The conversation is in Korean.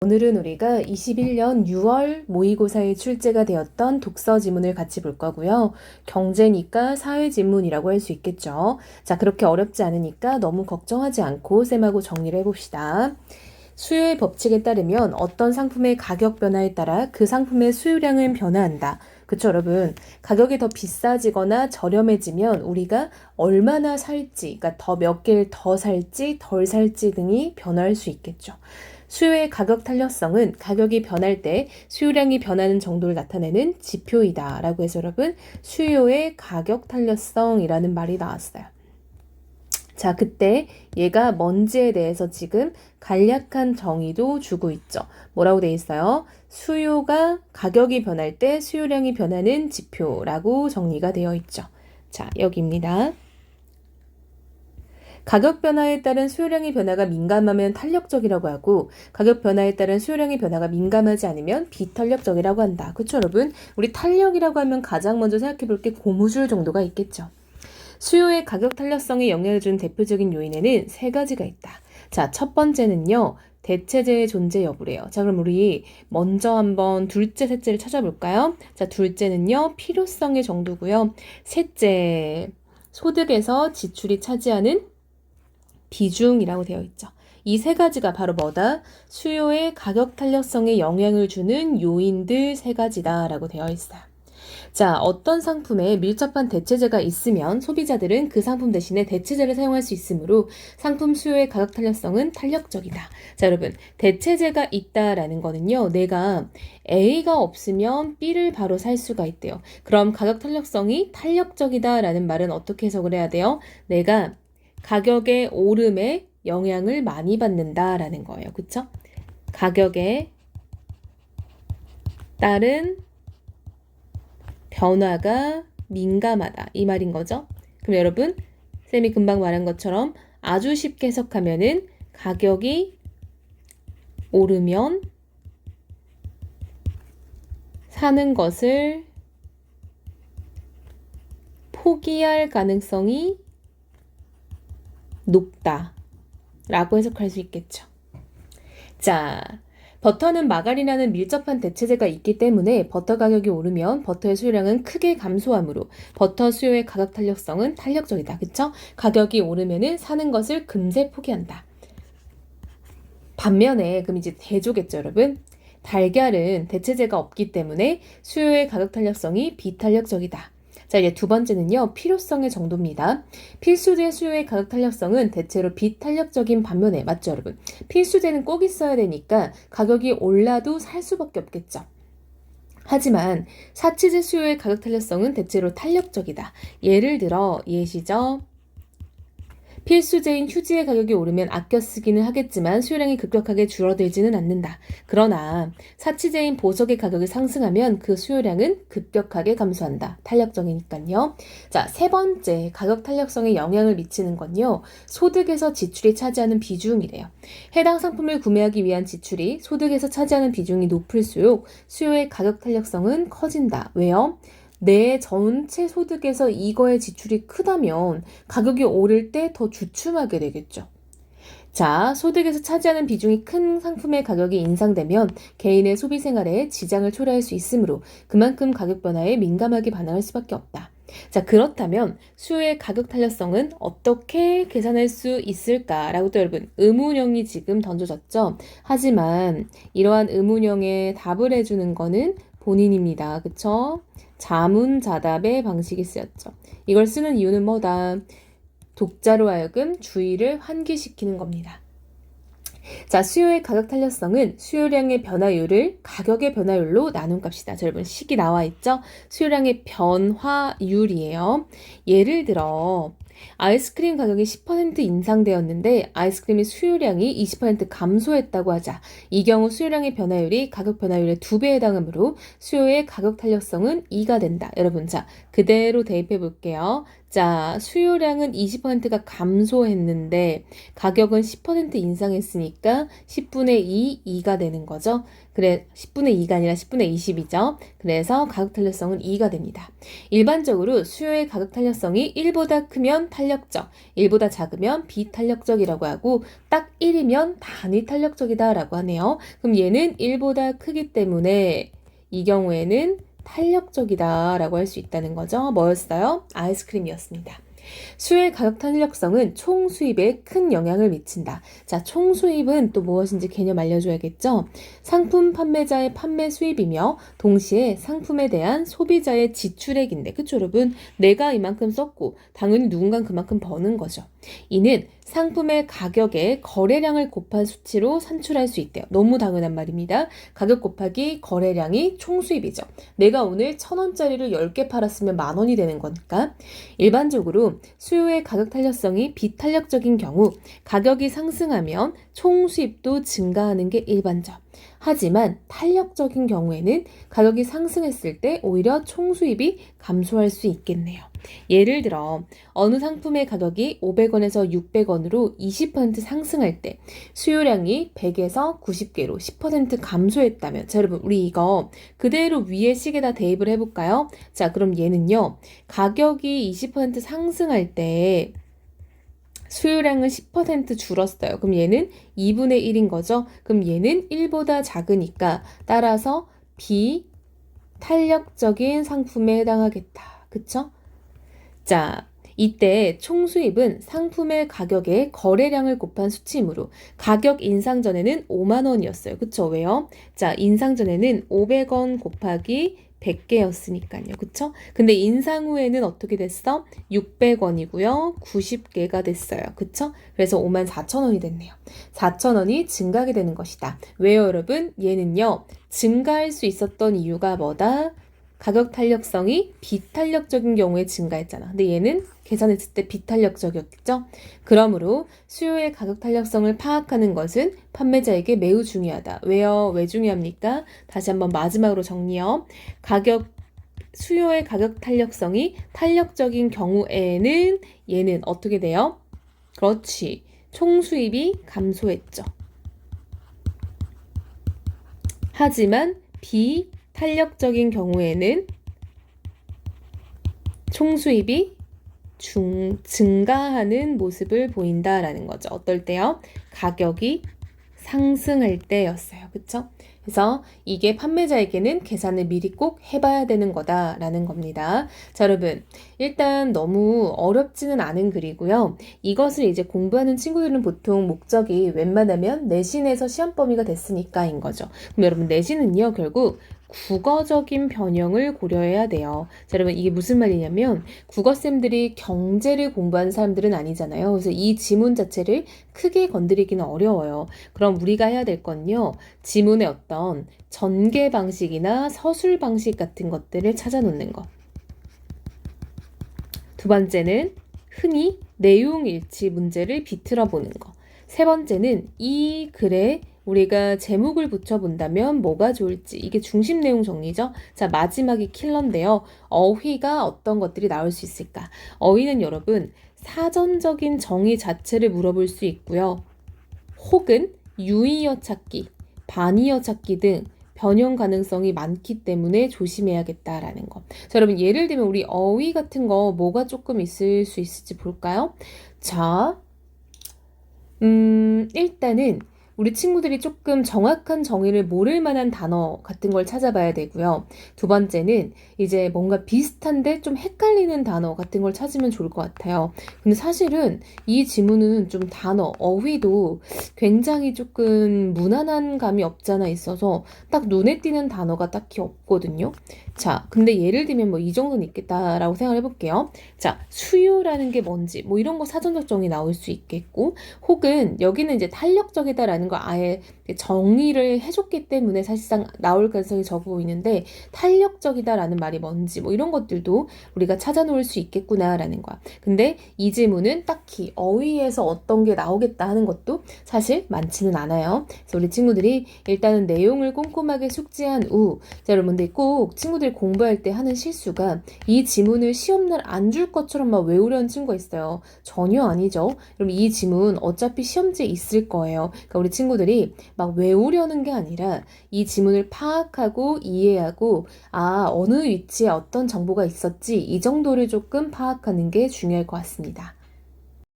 오늘은 우리가 21년 6월 모의고사에 출제가 되었던 독서 지문을 같이 볼 거고요. 경제니까 사회 지문이라고 할 수 있겠죠. 자, 그렇게 어렵지 않으니까 너무 걱정하지 않고 쌤하고 정리를 해봅시다. 수요의 법칙에 따르면 어떤 상품의 가격 변화에 따라 그 상품의 수요량은 변화한다. 그쵸, 여러분? 가격이 더 비싸지거나 저렴해지면 우리가 얼마나 살지, 그러니까 더 몇 개를 더 살지, 덜 살지 등이 변할 수 있겠죠. 수요의 가격 탄력성은 가격이 변할 때 수요량이 변하는 정도를 나타내는 지표이다 라고 해서 여러분 수요의 가격 탄력성이라는 말이 나왔어요. 자, 그때 얘가 뭔지에 대해서 지금 간략한 정의도 주고 있죠. 뭐라고 돼 있어요? 수요가 가격이 변할 때 수요량이 변하는 지표라고 정리가 되어 있죠. 자, 여기입니다. 가격 변화에 따른 수요량의 변화가 민감하면 탄력적이라고 하고 가격 변화에 따른 수요량의 변화가 민감하지 않으면 비탄력적이라고 한다. 그렇죠, 여러분? 우리 탄력이라고 하면 가장 먼저 생각해 볼 게 고무줄 정도가 있겠죠. 수요의 가격 탄력성에 영향을 주는 대표적인 요인에는 세 가지가 있다. 자, 첫 번째는요. 대체재의 존재 여부래요. 자, 그럼 우리 먼저 한번 둘째, 셋째를 찾아볼까요? 자, 둘째는요. 필요성의 정도고요. 셋째, 소득에서 지출이 차지하는 비중이라고 되어 있죠. 이 세 가지가 바로 뭐다? 수요의 가격 탄력성에 영향을 주는 요인들 세 가지다라고 되어 있어요. 자, 어떤 상품에 밀접한 대체재가 있으면 소비자들은 그 상품 대신에 대체재를 사용할 수 있으므로 상품 수요의 가격 탄력성은 탄력적이다. 자, 여러분, 대체재가 있다라는 거는요, 내가 A가 없으면 B를 바로 살 수가 있대요. 그럼 가격 탄력성이 탄력적이다라는 말은 어떻게 해석을 해야 돼요? 내가 가격의 오름에 영향을 많이 받는다라는 거예요. 그쵸? 가격에 따른 변화가 민감하다. 이 말인 거죠. 그럼 여러분, 쌤이 금방 말한 것처럼 아주 쉽게 해석하면은 가격이 오르면 사는 것을 포기할 가능성이 높다 라고 해석할 수 있겠죠. 자, 버터는 마가린이라는 밀접한 대체재가 있기 때문에 버터 가격이 오르면 버터의 수요량은 크게 감소하므로 버터 수요의 가격 탄력성은 탄력적이다. 그쵸? 가격이 오르면은 사는 것을 금세 포기한다. 반면에 그럼 이제 대조겠죠, 여러분? 달걀은 대체재가 없기 때문에 수요의 가격 탄력성이 비탄력적이다. 자, 이제 두 번째는요, 필요성의 정도입니다. 필수재 수요의 가격 탄력성은 대체로 비탄력적인 반면에, 맞죠, 여러분? 필수재는 꼭 있어야 되니까 가격이 올라도 살 수밖에 없겠죠. 하지만 사치재 수요의 가격 탄력성은 대체로 탄력적이다. 예를 들어, 예시죠. 필수재인 휴지의 가격이 오르면 아껴 쓰기는 하겠지만 수요량이 급격하게 줄어들지는 않는다. 그러나 사치재인 보석의 가격이 상승하면 그 수요량은 급격하게 감소한다. 탄력적이니까요. 자, 세 번째 가격 탄력성에 영향을 미치는 건요. 소득에서 지출이 차지하는 비중이래요. 해당 상품을 구매하기 위한 지출이 소득에서 차지하는 비중이 높을수록 수요의 가격 탄력성은 커진다. 왜요? 내 전체 소득에서 이거의 지출이 크다면 가격이 오를 때 더 주춤하게 되겠죠. 자, 소득에서 차지하는 비중이 큰 상품의 가격이 인상되면 개인의 소비 생활에 지장을 초래할 수 있으므로 그만큼 가격 변화에 민감하게 반응할 수밖에 없다. 자, 그렇다면 수요의 가격 탄력성은 어떻게 계산할 수 있을까라고 또 여러분 의문형이 지금 던져졌죠. 하지만 이러한 의문형에 답을 해주는 거는 본인입니다. 그쵸? 자문자답의 방식이 쓰였죠. 이걸 쓰는 이유는 뭐다? 독자로 하여금 주의를 환기시키는 겁니다. 자, 수요의 가격 탄력성은 수요량의 변화율을 가격의 변화율로 나눈 값이다. 자, 여러분 식이 나와 있죠? 수요량의 변화율이에요. 예를 들어 아이스크림 가격이 10% 인상되었는데 아이스크림의 수요량이 20% 감소했다고 하자. 이 경우 수요량의 변화율이 가격 변화율의 2배에 해당하므로 수요의 가격 탄력성은 2가 된다. 여러분, 자, 그대로 대입해 볼게요. 자, 수요량은 20%가 감소했는데 가격은 10% 인상했으니까 10분의 2가 되는 거죠. 그래, 10분의 2가 아니라 10분의 20이죠. 그래서 가격 탄력성은 2가 됩니다. 일반적으로 수요의 가격 탄력성이 1보다 크면 탄력적, 1보다 작으면 비탄력적이라고 하고 딱 1이면 단위 탄력적이다라고 하네요. 그럼 얘는 1보다 크기 때문에 이 경우에는 탄력적이다라고 할 수 있다는 거죠. 뭐였어요? 아이스크림이었습니다. 수요의 가격 탄력성은 총 수입에 큰 영향을 미친다. 자, 총 수입은 또 무엇인지 개념 알려줘야겠죠? 상품 판매자의 판매 수입이며 동시에 상품에 대한 소비자의 지출액인데, 그쵸 여러분? 내가 이만큼 썼고 당연히 누군가는 그만큼 버는 거죠. 이는 상품의 가격에 거래량을 곱한 수치로 산출할 수 있대요. 너무 당연한 말입니다. 가격 곱하기 거래량이 총수입이죠. 내가 오늘 1,000원짜리를 10개 팔았으면 10,000원이 되는 거니까. 일반적으로 수요의 가격 탄력성이 비탄력적인 경우 가격이 상승하면 총수입도 증가하는 게 일반적. 하지만 탄력적인 경우에는 가격이 상승했을 때 오히려 총수입이 감소할 수 있겠네요. 예를 들어 어느 상품의 가격이 500원에서 600원으로 20% 상승할 때 수요량이 100에서 90개로 10% 감소했다면, 자 여러분 우리 이거 그대로 위에 식에다 대입을 해볼까요? 자 그럼 얘는요, 가격이 20% 상승할 때 수요량은 10% 줄었어요. 그럼 얘는 2분의 1인 거죠. 그럼 얘는 1보다 작으니까 따라서 비탄력적인 상품에 해당하겠다. 그쵸? 자, 이때 총수입은 상품의 가격에 거래량을 곱한 수치이므로 가격 인상 전에는 5만 원이었어요. 그쵸? 왜요? 자, 인상 전에는 500원 곱하기 100개였으니까요. 그쵸? 근데 인상 후에는 어떻게 됐어? 600원이고요. 90개가 됐어요. 그쵸? 그래서 54,000원이 됐네요. 4,000원이 증가하게 되는 것이다. 왜요, 여러분? 얘는요, 증가할 수 있었던 이유가 뭐다? 가격 탄력성이 비탄력적인 경우에 증가했잖아. 근데 얘는 계산했을 때 비탄력적이었겠죠? 그러므로 수요의 가격 탄력성을 파악하는 것은 판매자에게 매우 중요하다. 왜요? 왜 중요합니까? 다시 한번 마지막으로 정리요. 수요의 가격 탄력성이 탄력적인 경우에는 얘는 어떻게 돼요? 그렇지. 총수입이 감소했죠. 하지만 비탄력적인 경우에는 총수입이 증가하는 모습을 보인다라는 거죠. 어떨 때요? 가격이 상승할 때였어요. 그쵸? 그래서 이게 판매자에게는 계산을 미리 꼭 해봐야 되는 거다라는 겁니다. 자, 여러분. 일단 너무 어렵지는 않은 글이고요. 이것을 이제 공부하는 친구들은 보통 목적이 웬만하면 내신에서 시험 범위가 됐으니까인 거죠. 그럼 여러분 내신은요, 결국 국어적인 변형을 고려해야 돼요. 자, 여러분 이게 무슨 말이냐면 국어쌤들이 경제를 공부하는 사람들은 아니잖아요. 그래서 이 지문 자체를 크게 건드리기는 어려워요. 그럼 우리가 해야 될 건요, 지문의 어떤 전개 방식이나 서술 방식 같은 것들을 찾아놓는 거. 두 번째는 흔히 내용 일치 문제를 비틀어 보는 거. 세 번째는 이 글에 우리가 제목을 붙여본다면 뭐가 좋을지, 이게 중심 내용 정리죠. 자, 마지막이 킬러인데요. 어휘가 어떤 것들이 나올 수 있을까? 어휘는 여러분 사전적인 정의 자체를 물어볼 수 있고요. 혹은 유의어 찾기, 반의어 찾기 등 변형 가능성이 많기 때문에 조심해야겠다라는 거. 자, 여러분 예를 들면 우리 어휘 같은 거 뭐가 조금 있을 수 있을지 볼까요? 자, 일단은 우리 친구들이 조금 정확한 정의를 모를 만한 단어 같은 걸 찾아봐야 되고요. 두 번째는 이제 뭔가 비슷한데 좀 헷갈리는 단어 같은 걸 찾으면 좋을 것 같아요. 근데 사실은 이 지문은 좀 단어, 어휘도 굉장히 조금 무난한 감이 없잖아 있어서 딱 눈에 띄는 단어가 딱히 없거든요. 자, 근데 예를 들면 뭐 이 정도는 있겠다라고 생각을 해볼게요. 자, 수요라는 게 뭔지 뭐 이런 거 사전적 정의 나올 수 있겠고, 혹은 여기는 이제 탄력적이다라는 거 아예 정리를 해줬기 때문에 사실상 나올 가능성이 적어 보이는데 탄력적이다라는 말이 뭔지 뭐 이런 것들도 우리가 찾아놓을 수 있겠구나라는 거야. 근데 이 지문은 딱히 어휘에서 어떤 게 나오겠다 하는 것도 사실 많지는 않아요. 그래서 우리 친구들이 일단은 내용을 꼼꼼하게 숙지한 후, 자, 여러분들 꼭 친구들 공부할 때 하는 실수가 이 지문을 시험날 안 줄 것처럼 막 외우려는 친구가 있어요. 전혀 아니죠. 그럼 이 지문 어차피 시험지에 있을 거예요. 그러니까 우리 친구들이 막 외우려는 게 아니라 이 지문을 파악하고 이해하고 어느 위치에 어떤 정보가 있었지 이 정도를 조금 파악하는 게 중요할 것 같습니다.